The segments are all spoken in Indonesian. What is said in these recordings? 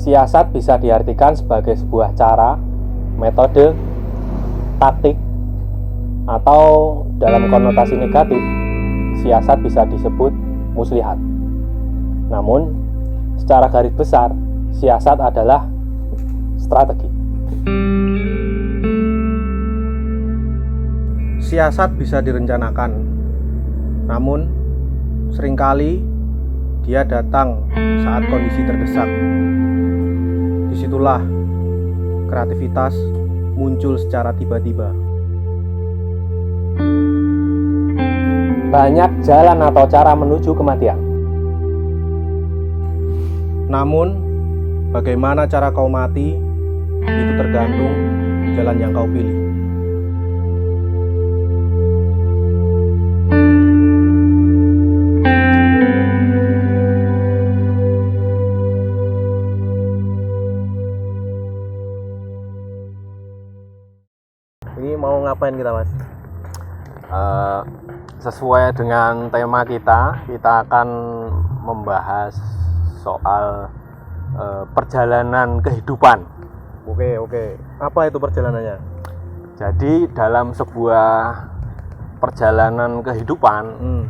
Siasat bisa diartikan sebagai sebuah cara, metode, taktik, atau dalam konotasi negatif, siasat bisa disebut muslihat. Namun, secara garis besar, siasat adalah strategi. Siasat bisa direncanakan, namun seringkali dia datang saat kondisi terdesak. Disitulah kreativitas muncul secara tiba-tiba. Banyak jalan atau cara menuju kematian. Namun, bagaimana cara kau mati, itu tergantung jalan yang kau pilih. Ini mau ngapain kita, Mas? Sesuai dengan tema kita akan membahas soal perjalanan kehidupan. Oke. Apa itu perjalanannya? Jadi dalam sebuah perjalanan kehidupan,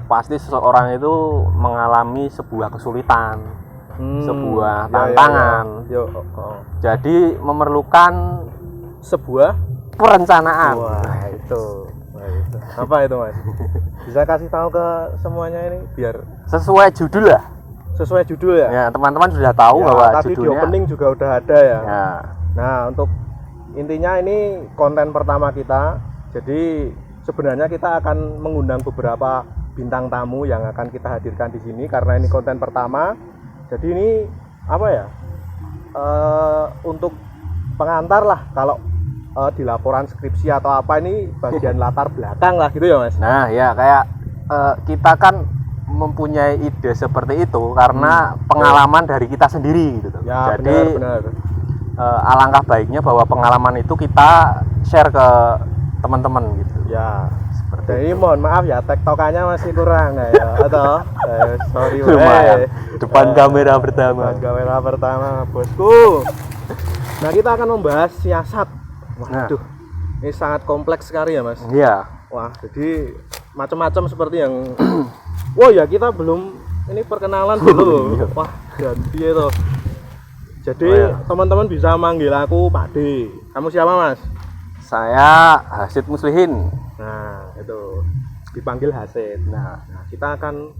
pasti seseorang itu mengalami sebuah kesulitan, sebuah tantangan. Jadi memerlukan Sebuah perencanaan. Wah, itu. Apa itu, Mas? Bisa kasih tahu ke semuanya ini biar Sesuai judul lah. sesuai judul ya? Ya, teman-teman sudah tahu bahwa tadi judulnya. di opening juga udah ada ya. Ya, Nah, untuk intinya ini konten pertama kita. Jadi sebenarnya kita akan mengundang beberapa bintang tamu yang akan kita hadirkan di sini karena ini konten pertama. Jadi ini apa ya? Untuk pengantar lah kalau di laporan skripsi atau apa ini bagian latar belakang lah gitu ya, Mas. nah ya kayak kita kan mempunyai ide seperti itu karena pengalaman dari kita sendiri gitu. Ya, Jadi benar. alangkah baiknya bahwa pengalaman itu kita share ke teman-teman gitu. Ya. Seperti Jadi itu. mohon maaf ya, tektokannya masih kurang ya, atau sorry Lumayan. Depan kamera pertama. Depan kamera pertama, bosku. Nah, kita akan membahas siasat. Waduh, ini sangat kompleks sekali ya, Mas. Iya. Wah, jadi macam-macam seperti yang wah ya, kita belum ini perkenalan dulu. Iya. Wah, ganti itu. Jadi teman-teman bisa manggil aku Pak D. Kamu siapa, Mas? Saya Hasid Muslihin. Nah, itu dipanggil Hasid. Nah, kita akan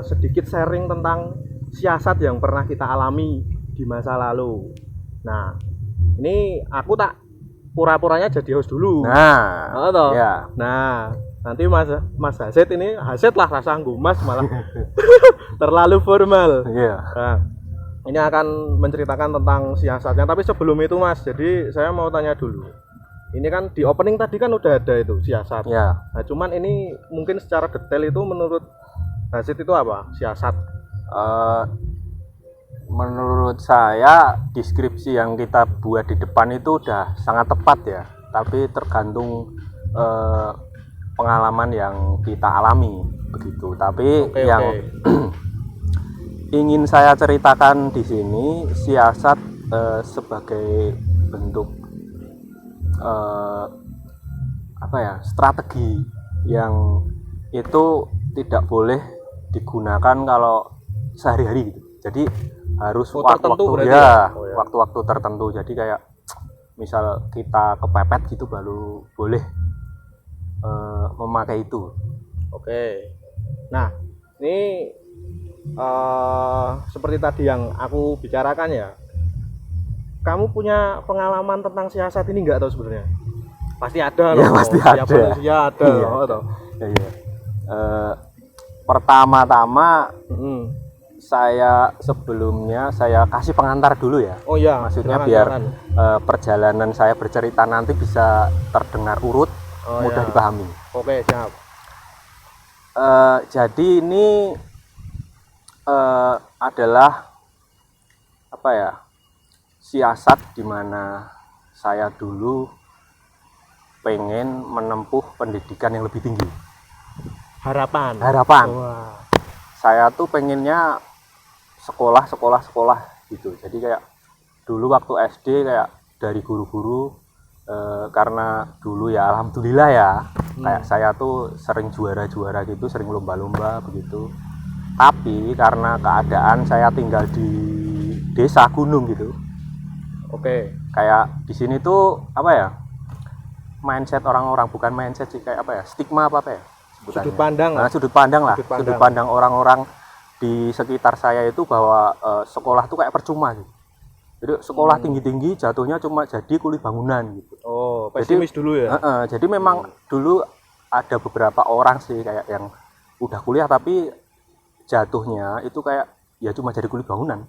sedikit sharing tentang siasat yang pernah kita alami di masa lalu. Nah, ini aku tak pura-puranya jadi host dulu. Nah, ya. Nah, nanti Mas Hasid ini Hasid lah rasa Mas malah terlalu formal. Iya. Nah, ini akan menceritakan tentang siasatnya. Tapi sebelum itu, Mas, jadi saya mau tanya dulu. Ini kan di opening tadi kan udah ada itu siasat. Ya. Nah, cuman ini mungkin secara detail itu menurut Hasid itu apa siasat? Menurut saya deskripsi yang kita buat di depan itu udah sangat tepat ya. Tapi tergantung pengalaman yang kita alami begitu. Tapi yang ingin saya ceritakan di sini siasat sebagai bentuk strategi yang itu tidak boleh digunakan kalau sehari-hari gitu. Jadi harus waktu-waktu waktu-waktu tertentu. Jadi kayak misal kita kepepet gitu baru boleh memakai itu. Oke. Nah, ini seperti tadi yang aku bicarakan ya. Kamu punya pengalaman tentang siasat ini nggak tahu sebenarnya? Pasti ada loh. Ya, pasti ada. Manusia ada loh. Iya. Pertama-tama saya sebelumnya saya kasih pengantar dulu ya. Oh iya. Maksudnya biar perjalanan saya bercerita nanti bisa terdengar urut, mudah dipahami. Oke, siap. Jadi ini adalah siasat di mana saya dulu pengen menempuh pendidikan yang lebih tinggi. Harapan. Wah. Saya tuh pengennya sekolah gitu. Jadi kayak dulu waktu SD kayak dari guru-guru karena dulu ya alhamdulillah ya kayak saya tuh sering juara gitu, sering lomba-lomba begitu. Tapi karena keadaan saya tinggal di desa gunung gitu. Oke. Kayak di sini tuh apa ya? Mindset orang-orang, bukan mindset sih, kayak apa ya? Stigma apa ya? Sudut pandang. Nah, sudut pandang orang-orang di sekitar saya itu bahwa sekolah tuh kayak percuma gitu. Jadi sekolah tinggi-tinggi jatuhnya cuma jadi kuli bangunan gitu. Oh, pesimis jadi, dulu ya. Jadi memang dulu ada beberapa orang sih kayak yang udah kuliah tapi jatuhnya itu kayak ya cuma jadi kuli bangunan.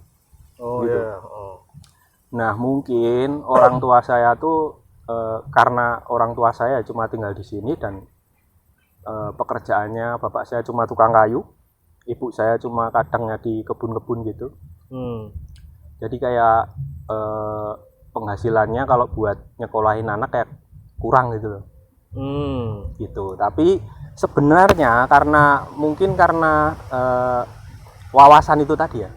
Oh gitu. Ya. Nah, mungkin orang tua saya tuh karena orang tua saya cuma tinggal di sini dan pekerjaannya bapak saya cuma tukang kayu, ibu saya cuma kadangnya di kebun-kebun gitu. Jadi kayak penghasilannya kalau buat nyekolahin anak kayak kurang gitu loh. Gitu. Tapi sebenarnya mungkin karena wawasan itu tadi ya,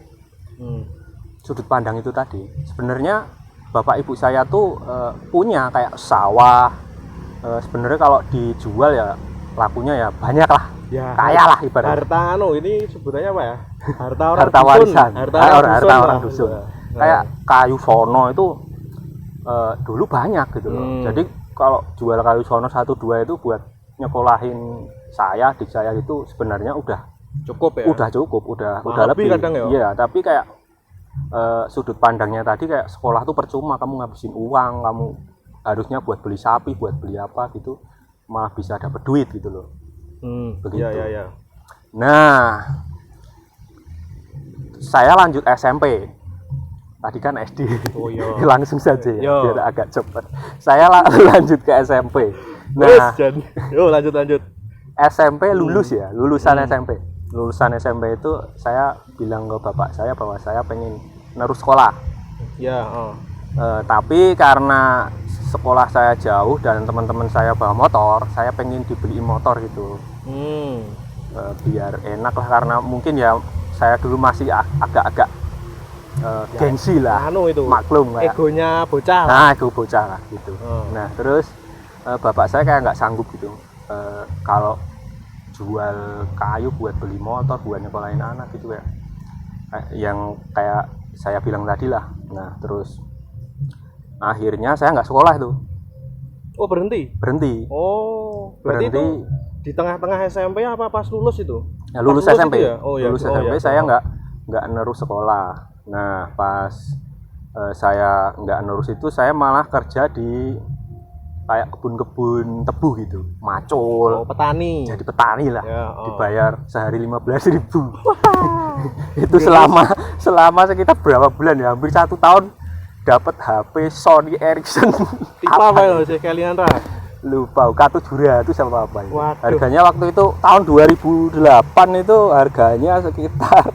sudut pandang itu tadi. Sebenarnya bapak ibu saya tuh punya kayak sawah. Sebenarnya kalau dijual ya lakunya ya banyak lah, ya, kaya lah ibaratnya. Harta ini sebutannya apa ya? Harta warisan, harta orang dusun. Kayak kayu sono itu dulu banyak gitu loh. Jadi kalau jual kayu sono 1-2 itu buat nyekolahin saya, adik saya itu sebenarnya udah cukup ya. Udah lebih kadang ya. Iya, tapi kayak sudut pandangnya tadi kayak sekolah tuh percuma, kamu ngabisin uang, kamu harusnya buat beli sapi, buat beli apa gitu, malah bisa dapat duit gitu loh. Begitu. Ya. Nah, saya lanjut SMP. Tadi kan SD. Oh, iya. Langsung saja ya, biar agak cepat. Saya lanjut ke SMP. Nah, lanjut. SMP lulus ya, lulusan SMP. Lulusan SMP itu saya bilang ke bapak saya bahwa saya pengen nerus sekolah. Ya. Tapi karena sekolah saya jauh dan teman-teman saya bawa motor, saya pengen dibeliin motor gitu. Biar enak lah, karena mungkin ya saya dulu masih agak-agak gengsi lah. Itu. Maklum kayak egonya bocah. Nah, ego bocah lah gitu. Nah, terus bapak saya kayak nggak sanggup gitu. Kalau jual kayu buat beli motor, buat nyekolahin anak gitu kayak yang kayak saya bilang tadi lah. Nah, terus akhirnya saya nggak sekolah itu. Oh, berhenti. Oh, berarti berhenti. Itu di tengah-tengah SMP apa pas lulus itu? Ya, lulus SMP. Ya? Lulus SMP saya nggak nerus sekolah. Nah, pas saya nggak nerus itu, saya malah kerja di kayak kebun-kebun tebu gitu, macul. Petani. Jadi petani lah. Ya, dibayar sehari 15.000. Itu selama sekitar berapa bulan ya? Hampir 1 tahun dapat HP Sony Ericsson. Tipe apa ya sih kalian Ra? Lupa, K700 sama apa itu. Harganya waktu itu tahun 2008 itu harganya sekitar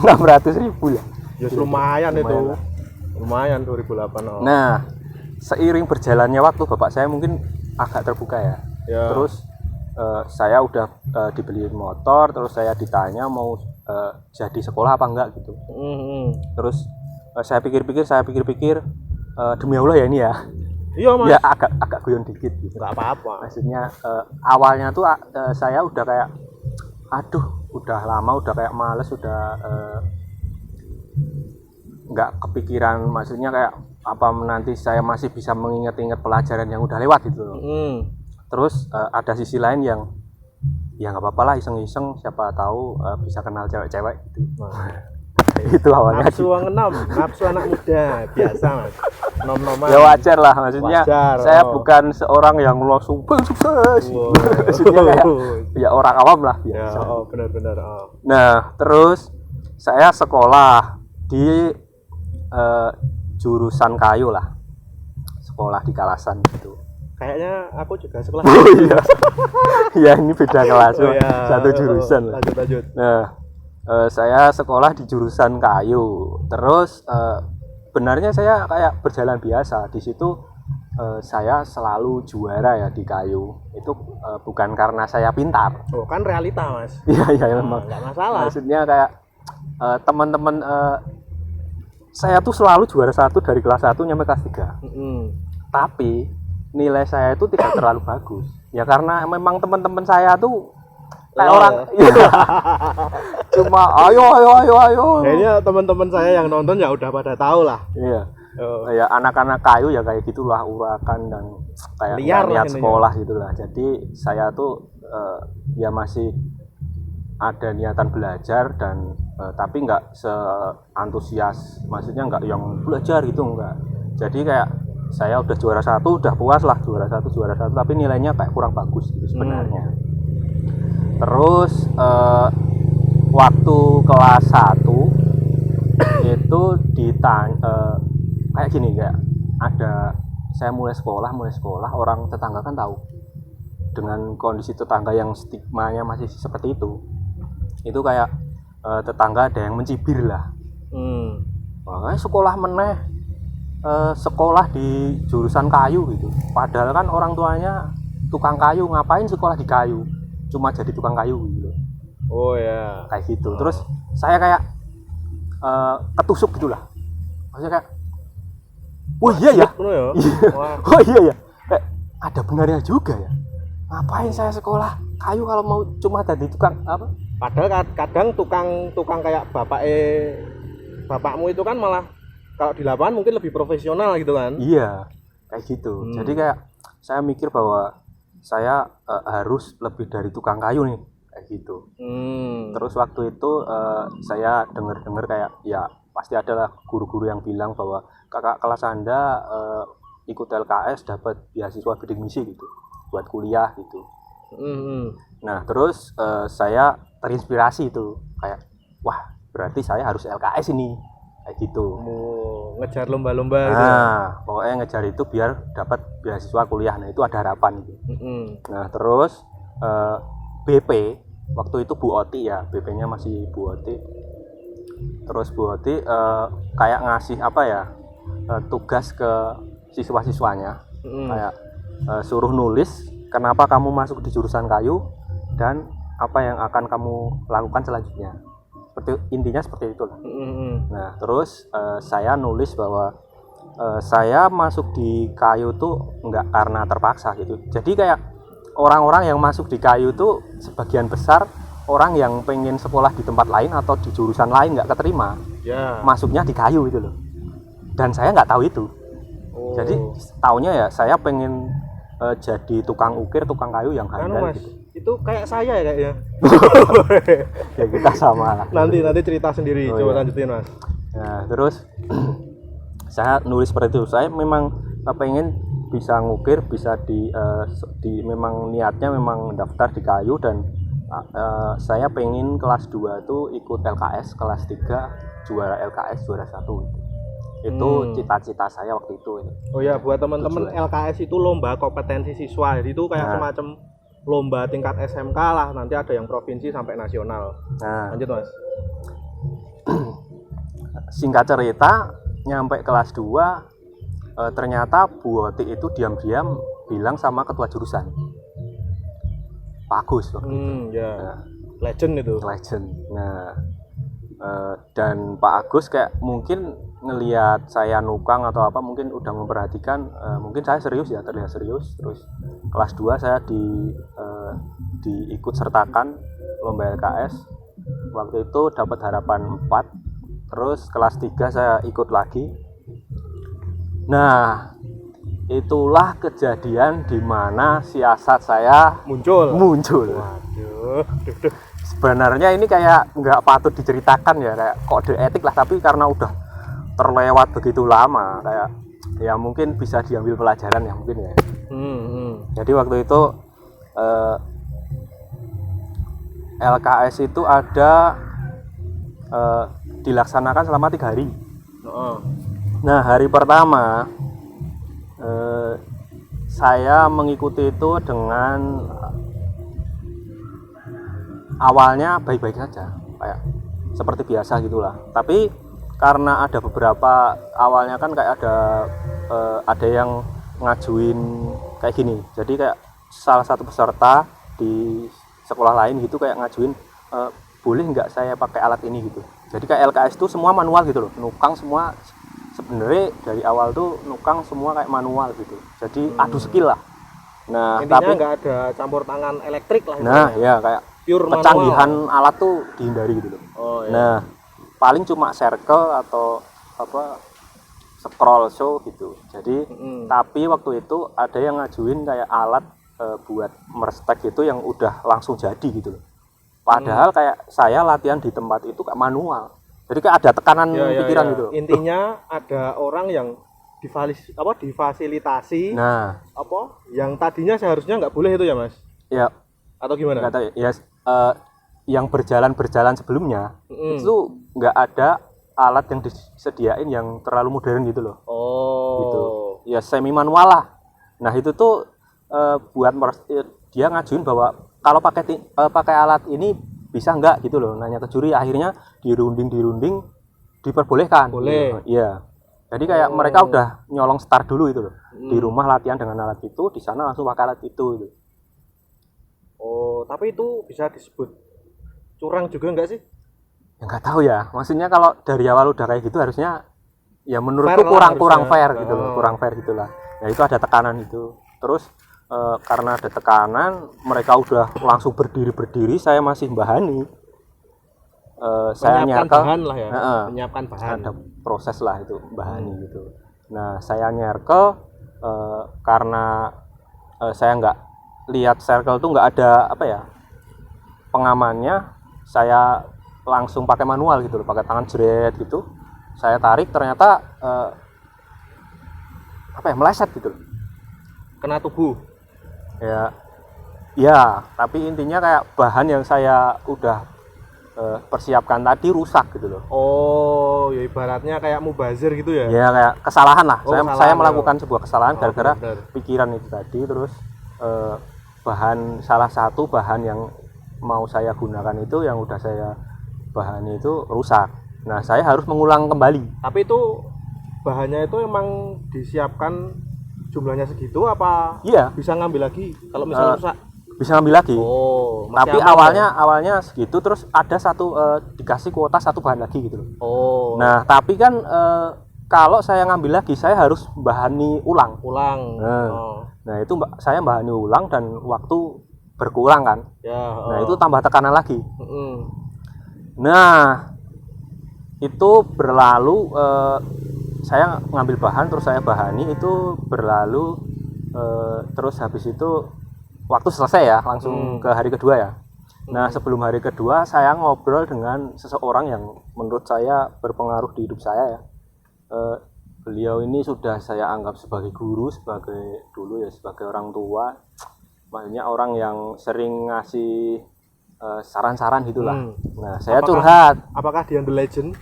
600.000 lah. Ya lumayan itu. Lumayan 2008. Nah, seiring berjalannya waktu bapak saya mungkin agak terbuka ya. Terus saya udah dibeliin motor, terus saya ditanya mau jadi sekolah apa enggak gitu. Terus saya pikir-pikir demi Allah ya ini ya. Iya Mas. Ya agak guyon dikit gitu. Enggak apa-apa. Maksudnya awalnya tuh saya udah kayak udah lama udah kayak males, udah nggak kepikiran, maksudnya kayak apa nanti saya masih bisa mengingat-ingat pelajaran yang udah lewat gitu loh. Terus ada sisi lain yang ya nggak apa-apa lah, iseng-iseng, siapa tahu bisa kenal cewek-cewek gitu. Itu awalnya nafsu anak muda biasa Mas. Nom-noman. Ya wajar lah, maksudnya saya bukan seorang yang langsung sukses. Maksudnya kayak ya orang awam lah biasa. Ya, benar-benar. Nah, terus saya sekolah di jurusan kayu lah, sekolah di Kalasan gitu. Kayaknya aku juga sekolah. Oh iya. Ya ini beda kelas, satu jurusan. Lanjut. Nah, saya sekolah di jurusan kayu. Terus benarnya saya kayak berjalan biasa di situ. saya selalu juara ya di kayu itu bukan karena saya pintar. Oh kan realita mas. Iya memang. Nggak masalah. Maksudnya kayak teman-teman saya tuh selalu juara 1 dari kelas 1 nyampe kelas 3. Tapi nilai saya itu tidak terlalu bagus. Ya karena memang teman-teman saya tuh kayak orang cuma ayo. Kayaknya teman-teman saya yang nonton ya udah pada tahu lah. Iya. Ya anak-anak kayu ya kayak gitulah, urakan dan kayak liar niat lah sekolah gitulah. Jadi saya tuh ya masih ada niatan belajar dan tapi nggak seantusias, maksudnya nggak yang belajar gitu enggak. Jadi kayak saya udah juara 1 udah puas lah, juara 1 tapi nilainya kayak kurang bagus gitu sebenarnya. Terus waktu kelas 1 itu kayak gini, kayak ada saya mulai sekolah orang tetangga kan tahu dengan kondisi tetangga yang stigmanya masih seperti itu kayak tetangga ada yang mencibir lah. Makanya sekolah meneh sekolah di jurusan kayu gitu, padahal kan orang tuanya tukang kayu, ngapain sekolah di kayu, cuma jadi tukang kayu gitu. Oh ya kayak gitu. Terus saya kayak ketusuk gitulah, maksudnya kayak oh iya ya, oh iya ya, kayak ada benarnya juga ya, ngapain saya sekolah kayu kalau mau cuma jadi tukang apa. Padahal kadang tukang kayak bapakmu itu kan malah kalau di lapangan mungkin lebih profesional gitu kan. Iya kayak gitu. Jadi kayak saya mikir bahwa saya harus lebih dari tukang kayu nih kayak gitu. Terus waktu itu saya dengar kayak ya pasti adalah guru-guru yang bilang bahwa kakak kelas Anda ikut LKS dapat beasiswa bidik misi gitu buat kuliah gitu. Nah terus saya terinspirasi itu kayak wah berarti saya harus LKS ini kayak gitu. Ngejar lomba-lomba nah, gitu. Pokoknya ngejar itu biar dapat beasiswa kuliah. Nah itu ada harapan gitu. Nah terus BP waktu itu Bu Oti ya, BP-nya masih Bu Oti. Terus Bu Oti kayak ngasih apa ya, tugas ke siswa-siswanya, kayak suruh nulis kenapa kamu masuk di jurusan kayu dan apa yang akan kamu lakukan selanjutnya. Intinya seperti itulah. Nah terus saya nulis bahwa saya masuk di kayu tuh nggak karena terpaksa gitu. Jadi kayak orang-orang yang masuk di kayu tuh sebagian besar orang yang pengen sekolah di tempat lain atau di jurusan lain nggak keterima, masuknya di kayu itu loh. Dan saya nggak tahu itu. Jadi taunya ya saya pengen jadi tukang ukir, tukang kayu yang handal gitu. Itu kayak saya ya kayaknya. Ya kita sama lah. Nanti cerita sendiri, coba lanjutin mas. Nah terus saya nulis seperti itu. Saya memang pengen bisa ngukir, bisa di memang niatnya memang daftar di kayu dan saya pengen kelas 2 tuh ikut LKS, kelas 3 juara LKS juara 1 itu cita-cita saya waktu itu. Oh ya buat teman-teman, LKS itu lomba kompetensi siswa, jadi itu kayak semacam lomba tingkat SMK lah, nanti ada yang provinsi sampai nasional. Nah lanjut mas. Singkat cerita nyampe kelas 2 ternyata Bu Oti itu diam-diam bilang sama ketua jurusan Pak Agus waktu itu. Nah, legend. Nah dan Pak Agus kayak mungkin ngelihat saya nukang atau apa, mungkin udah memperhatikan mungkin saya serius ya, terlihat serius. Terus kelas 2 saya diikut sertakan lomba LKS. Waktu itu dapat harapan 4. Terus kelas 3 saya ikut lagi. Nah itulah kejadian di mana siasat saya muncul. Waduh. Sebenarnya ini kayak nggak patut diceritakan ya, kayak kode etik lah, tapi karena udah terlewat begitu lama, kayak ya mungkin bisa diambil pelajaran ya mungkin ya. Jadi waktu itu LKS itu ada dilaksanakan selama 3 hari. Nah hari pertama saya mengikuti itu dengan awalnya baik-baik saja, kayak seperti biasa gitulah. Tapi karena ada beberapa awalnya kan kayak ada yang ngajuin kayak gini. Jadi kayak salah satu peserta di sekolah lain gitu kayak ngajuin boleh nggak saya pakai alat ini gitu. Jadi kayak LKS itu semua manual gitu loh, nukang semua sebenarnya dari awal tuh nukang semua kayak manual gitu. Jadi adu skill lah. Nah intinya tapi nggak ada campur tangan elektrik lah nah intinya. ya kayak Pure kecanggihan manual. alat tuh dihindari gitu loh. Oh iya. Nah paling cuma circle atau apa scroll show gitu. Jadi tapi waktu itu ada yang ngajuin kayak alat buat merestek itu yang udah langsung jadi gitu loh. Padahal kayak saya latihan di tempat itu kayak manual. Jadi kayak ada tekanan pikiran gitu. Intinya ada orang yang difasilitasi. Nah, yang tadinya seharusnya nggak boleh itu ya mas? Ya. Atau gimana? Nggak tahu ya. Yang berjalan sebelumnya itu nggak ada alat yang disediain yang terlalu modern gitu loh. Gitu. Ya semi manual lah. Nah itu tuh buat dia ngajuin bahwa kalau pakai alat ini bisa nggak gitu loh, nanya ke juri. Akhirnya dirunding diperbolehkan. Boleh. Iya. Jadi kayak mereka udah nyolong start dulu itu loh. Di rumah latihan dengan alat itu, di sana langsung pakai alat itu gitu. Oh, tapi itu bisa disebut curang juga nggak sih? Ya nggak tahu ya. Maksudnya kalau dari awal udah kayak gitu harusnya ya menurutku fair kurang fair gitu loh, kurang fair gitulah. Ya itu ada tekanan itu. Terus karena ada tekanan, mereka udah langsung berdiri, saya masih mbahani. Saya nyerkel bahan lah ya, menyiapkan bahan. Ada proses lah itu mbahani gitu. Nah saya nyerkel karena saya nggak lihat circle tuh nggak ada apa ya pengamannya, saya langsung pakai manual gitu loh, pakai tangan jeret gitu. Saya tarik ternyata meleset gitu loh. Kena tubuh. Ya, tapi intinya kayak bahan yang saya udah persiapkan tadi rusak gitu loh. Oh, ya ibaratnya kayak mubazir gitu ya? Ya kayak kesalahan lah. Saya melakukan ya. sebuah kesalahan gara-gara pikiran itu tadi. Terus salah satu bahan yang mau saya gunakan itu yang udah saya bahani itu rusak. Nah saya harus mengulang kembali. Tapi itu bahannya itu emang disiapkan jumlahnya segitu apa? Iya. Bisa ngambil lagi kalau misalnya rusak? Bisa ngambil lagi. Oh. Tapi awalnya segitu, terus ada satu dikasih kuota satu bahan lagi gitu loh. Oh. Nah tapi kan kalau saya ngambil lagi saya harus bahani ulang. Nah itu saya bahani ulang dan waktu berkurang kan. Ya. Nah itu tambah tekanan lagi. Nah itu berlalu. Saya ngambil bahan terus saya bahani itu berlalu terus habis itu waktu selesai ya langsung ke hari kedua ya. Nah sebelum hari kedua saya ngobrol dengan seseorang yang menurut saya berpengaruh di hidup saya ya. Beliau ini sudah saya anggap sebagai guru, sebagai orang tua, maksudnya orang yang sering ngasih saran-saran gitulah. Nah saya curhat. Apakah dia The Legend?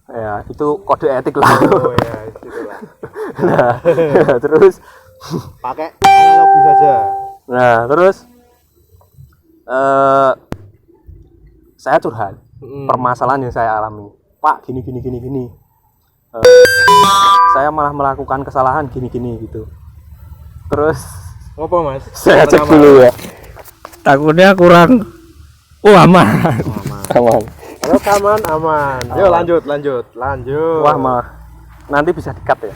Ya itu kode etik lah. Oh ya itulah. Nah terus pakai analogi saja. Nah terus saya curhat permasalahan yang saya alami. Pak gini. Saya malah melakukan kesalahan gini gitu. Terus ngopo mas? Saya cek dulu ya. Takutnya kurang. Aman. Kalau aman. Yuk lanjut. Wah malah nanti bisa di-cut ya?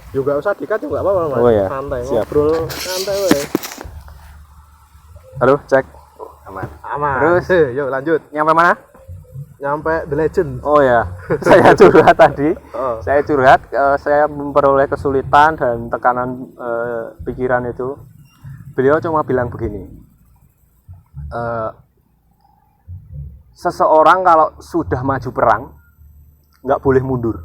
Juga usah di-cut juga apa-apa mas. Oh ya. Santai. Siap. Ngobrol santai weh. Halo cek. Aman. Terus yuk lanjut. Nyampe mana? Nyampe The Legend. Oh ya. Saya curhat tadi. Saya curhat. Saya memperoleh kesulitan dan tekanan pikiran itu. Beliau cuma bilang begini. Seseorang kalau sudah maju perang nggak boleh mundur.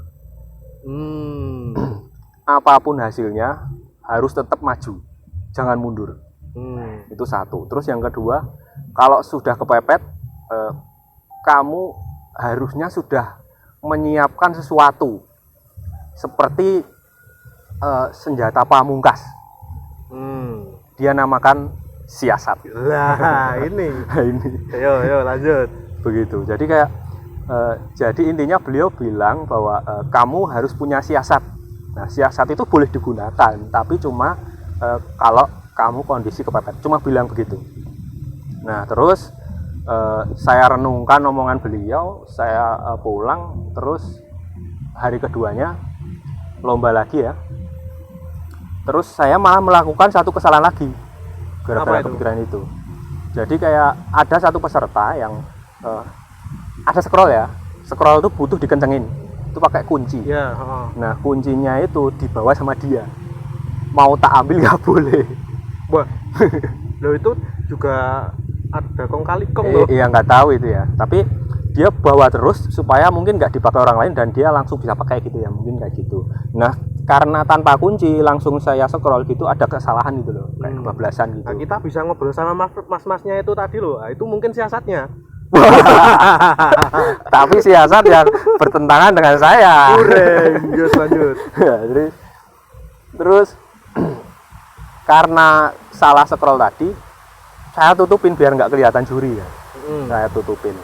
Apapun hasilnya harus tetap maju, jangan mundur. Itu satu. Terus yang kedua, kalau sudah kepepet, kamu harusnya sudah menyiapkan sesuatu seperti senjata pamungkas. Dia namakan siasat. Lah ini. Yo lanjut. Begitu. Jadi kayak jadi intinya beliau bilang bahwa kamu harus punya siasat Nah, siasat itu boleh digunakan, tapi cuma kalau kamu kondisi kepepet, cuma bilang begitu. Nah, terus saya renungkan omongan beliau, saya pulang, terus hari keduanya lomba lagi ya. Terus saya malah melakukan satu kesalahan lagi gara-gara kepikiran itu. Jadi kayak ada satu peserta yang ada scroll ya. Scroll itu butuh dikencengin. Itu pakai kunci. Ya, Nah, kuncinya itu dibawa sama dia. Mau tak ambil nggak boleh. Wah. Loh itu juga ada kong kali kong loh. Iya, nggak tahu itu ya. Tapi dia bawa terus supaya mungkin nggak dipakai orang lain dan dia langsung bisa pakai gitu ya, mungkin kayak gitu. Nah, karena tanpa kunci langsung saya scroll gitu, ada kesalahan gitu loh, kayak kebablasan gitu. Nah, kita bisa ngobrol sama mas-masnya itu tadi loh. Nah, itu mungkin siasatnya. Tapi siasat yang bertentangan dengan saya. Lanjut. Terus karena salah scroll tadi, saya tutupin biar nggak kelihatan juri ya. Saya tutupin.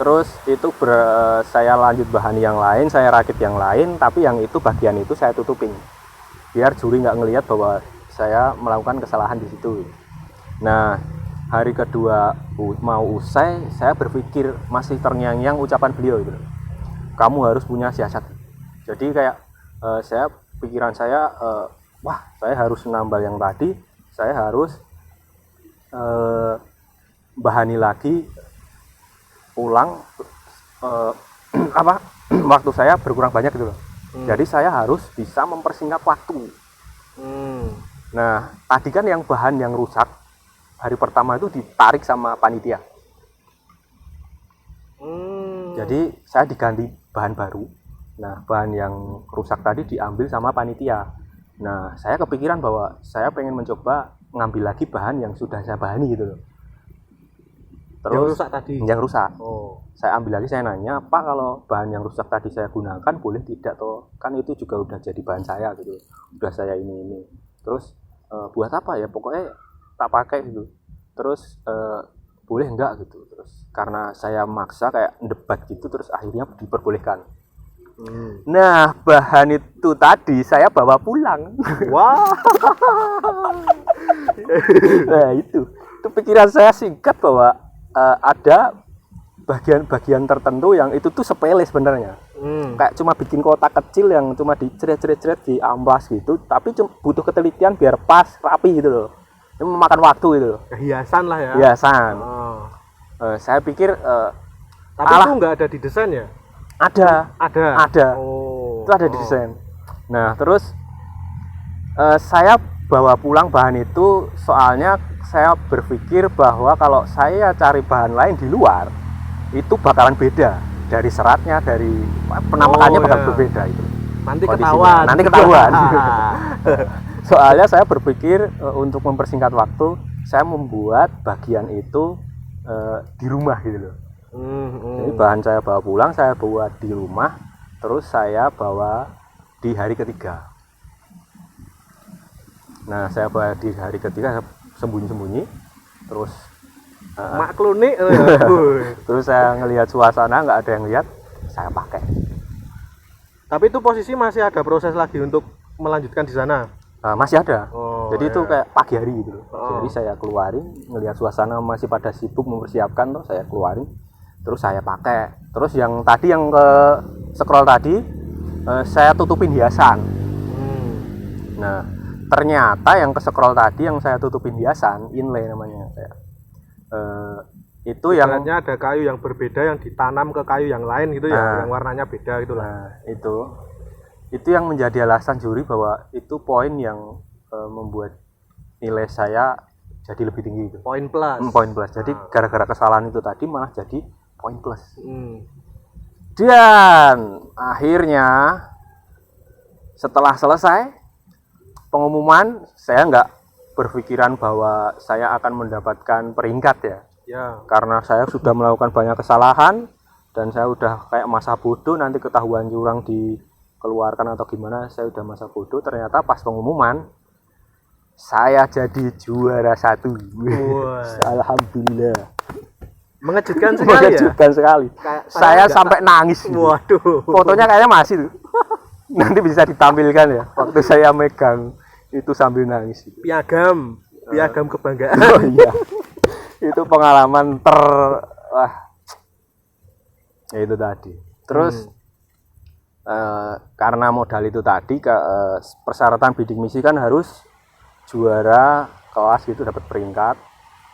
Terus itu saya lanjut bahan yang lain, saya rakit yang lain, tapi yang itu bagian itu saya tutupin biar juri nggak ngelihat bahwa saya melakukan kesalahan di situ. Nah, hari kedua mau usai, saya berpikir masih terngiang-ngiang ucapan beliau itu, kamu harus punya siasat. Jadi kayak pikiran saya, wah saya harus nambah yang tadi, saya harus bahani lagi ulang waktu saya berkurang banyak gitu loh. Jadi saya harus bisa mempersingkat waktu. Nah, tadi kan yang bahan yang rusak hari pertama itu ditarik sama panitia. Jadi saya diganti bahan baru. Nah, bahan yang rusak tadi diambil sama panitia. Nah, saya kepikiran bahwa saya pengen mencoba ngambil lagi bahan yang sudah saya bahani gitu loh. Terus yang rusak tadi. Yang rusak. Saya ambil lagi, saya nanya, "Pak, kalau bahan yang rusak tadi saya gunakan boleh tidak toh? Kan itu juga udah jadi bahan saya gitu. Udah saya ini." Terus buat apa ya? Pokoknya tak pakai gitu. Terus boleh enggak gitu. Terus karena saya maksa kayak debat gitu, terus akhirnya diperbolehkan. Nah, bahan itu tadi saya bawa pulang. Wah. Nah, itu pikiran saya singkat bahwa ada bagian-bagian tertentu yang itu tuh sepele sebenarnya. Kayak cuma bikin kotak kecil yang cuma diceret-ceret di amplas gitu, tapi butuh ketelitian biar pas, rapi gitu loh. Ini memakan waktu gitu loh. Hiasan lah ya. Hiasan. Saya pikir tapi itu nggak ada di desain ya? Ada. Oh. Itu ada di desain. Nah, terus saya bawa pulang bahan itu soalnya saya berpikir bahwa kalau saya cari bahan lain di luar itu bakalan beda dari seratnya, dari penampakannya bakal berbeda itu. Nanti ketahuan. Soalnya saya berpikir untuk mempersingkat waktu, saya membuat bagian itu di rumah gitu loh. Jadi bahan saya bawa pulang, saya buat di rumah, terus saya bawa di hari ketiga. Nah, saya bawa di hari ketiga sembunyi-sembunyi, terus makluni. Terus saya ngelihat suasana nggak ada yang lihat, saya pakai. Tapi itu posisi masih ada proses lagi untuk melanjutkan di sana. Masih ada. Jadi itu kayak pagi hari gitu loh. Jadi saya keluarin, ngelihat suasana masih pada sibuk mempersiapkan, tuh saya keluarin, terus saya pakai. Terus yang tadi yang ke scroll tadi, saya tutupin hiasan. Nah, ternyata yang ke scroll tadi yang saya tutupin hiasan, inlay namanya kayak itu yang ada kayu yang berbeda yang ditanam ke kayu yang lain gitu ya, yang warnanya beda gitu lah. Itu yang menjadi alasan juri bahwa itu poin yang membuat nilai saya jadi lebih tinggi itu. Poin plus. Jadi gara-gara kesalahan itu tadi malah jadi poin plus. Dan akhirnya setelah selesai pengumuman, saya nggak berpikiran bahwa saya akan mendapatkan peringkat ya. Karena saya sudah melakukan banyak kesalahan dan saya udah kayak masa bodoh, nanti ketahuan curang dikeluarkan atau gimana, saya udah masa bodoh. Ternyata pas pengumuman saya jadi juara 1. Alhamdulillah. Mengejutkan sekali. Saya sampai nangis. Waduh. Fotonya kayaknya masih tuh. nanti bisa ditampilkan ya waktu saya megang itu sambil nangis. Piagam kebanggaan. Oh iya. Itu pengalaman wah. Ya itu tadi. Terus karena modal itu tadi persyaratan bidik misi kan harus juara kelas gitu, dapat peringkat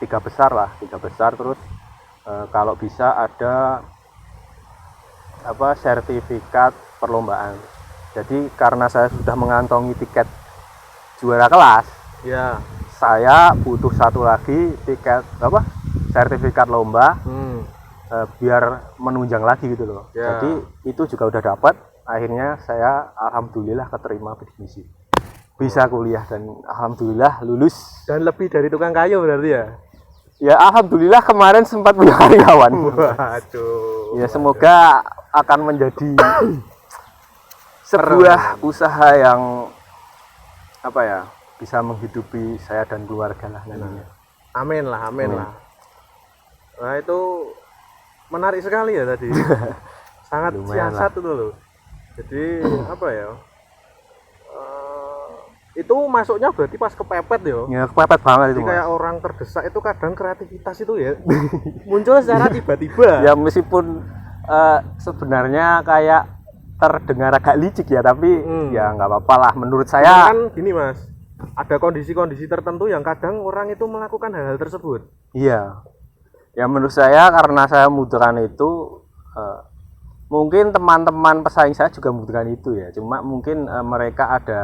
3 besar terus kalau bisa ada sertifikat perlombaan. Jadi karena saya sudah mengantongi tiket juara kelas, ya, saya butuh satu lagi tiket sertifikat lomba biar menunjang lagi gitu loh. Ya. Jadi itu juga udah dapat. Akhirnya saya alhamdulillah keterima bidik misi, bisa kuliah dan alhamdulillah lulus. Dan lebih dari tukang kayu berarti ya? Ya alhamdulillah kemarin sempat punya karyawan. Waduh. Ya semoga akan menjadi sebuah usaha yang bisa menghidupi saya dan keluarga lah nantinya. Amin lah. Nah itu menarik sekali ya tadi. Sangat Lumayan siasat itu loh. Jadi itu masuknya berarti pas kepepet ya? Ya kepepet banget Jadi itu. kayak orang terdesak itu kadang kreativitas itu ya muncul secara tiba-tiba. Ya meskipun sebenarnya kayak terdengar agak licik ya, tapi ya nggak apa-apa lah menurut saya. Kan gini Mas, ada kondisi-kondisi tertentu yang kadang orang itu melakukan hal-hal tersebut. Iya. Ya menurut saya karena saya membutuhkan itu, mungkin teman-teman pesaing saya juga membutuhkan itu ya. Cuma mungkin mereka ada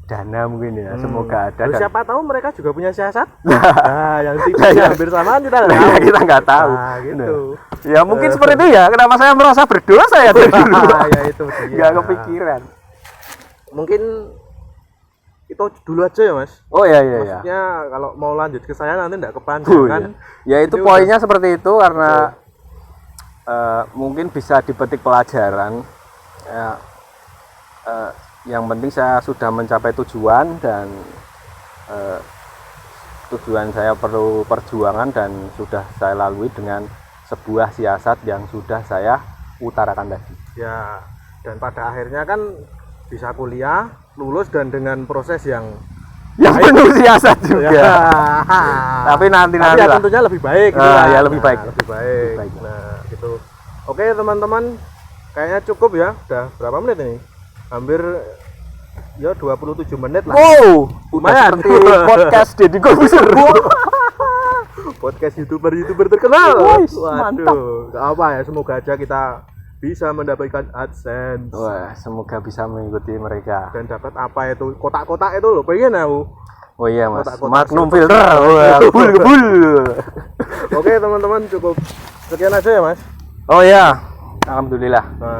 dana mungkin ya. Semoga ada. Lalu siapa tahu mereka juga punya siasat. Nah, yang tidak hampir samaan kita nggak tahu. Kita nggak tahu. Nah, gitu. Ya mungkin seperti itu ya. Kenapa saya merasa berdosa ya dari dulu? Ya itu dia. Nggak kepikiran. Mungkin itu dulu aja ya Mas. Oh iya. Maksudnya kalau mau lanjut ke saya nanti nggak kepanjangan. Ya itu poinnya seperti itu karena mungkin bisa dipetik pelajaran. Yang penting saya sudah mencapai tujuan dan tujuan saya perlu perjuangan dan sudah saya lalui dengan sebuah siasat yang sudah saya utarakan tadi. Ya, dan pada akhirnya kan bisa kuliah, lulus dan dengan proses yang penuh siasat juga. Ya. Tapi nanti ya lah. tentunya lebih baik gitu ya lebih baik. Lebih baik. Nah, gitu. Oke, teman-teman. Kayaknya cukup ya. Udah berapa menit ini? Hampir ya 27 menit lah. Wow, lumayan. Seperti podcast Deddy Corbuzier. Podcast YouTuber terkenal. Mantap. Gak apa ya, semoga aja kita bisa mendapatkan AdSense. Wah, semoga bisa mengikuti mereka. Dan dapat apa itu? Kotak-kotak itu loh, pengen aku. Oh iya Mas, Kotak-kotak Magnum filter. Wah, gebul. Oke teman-teman, cukup sekian aja ya Mas. Oh iya, alhamdulillah. Nah,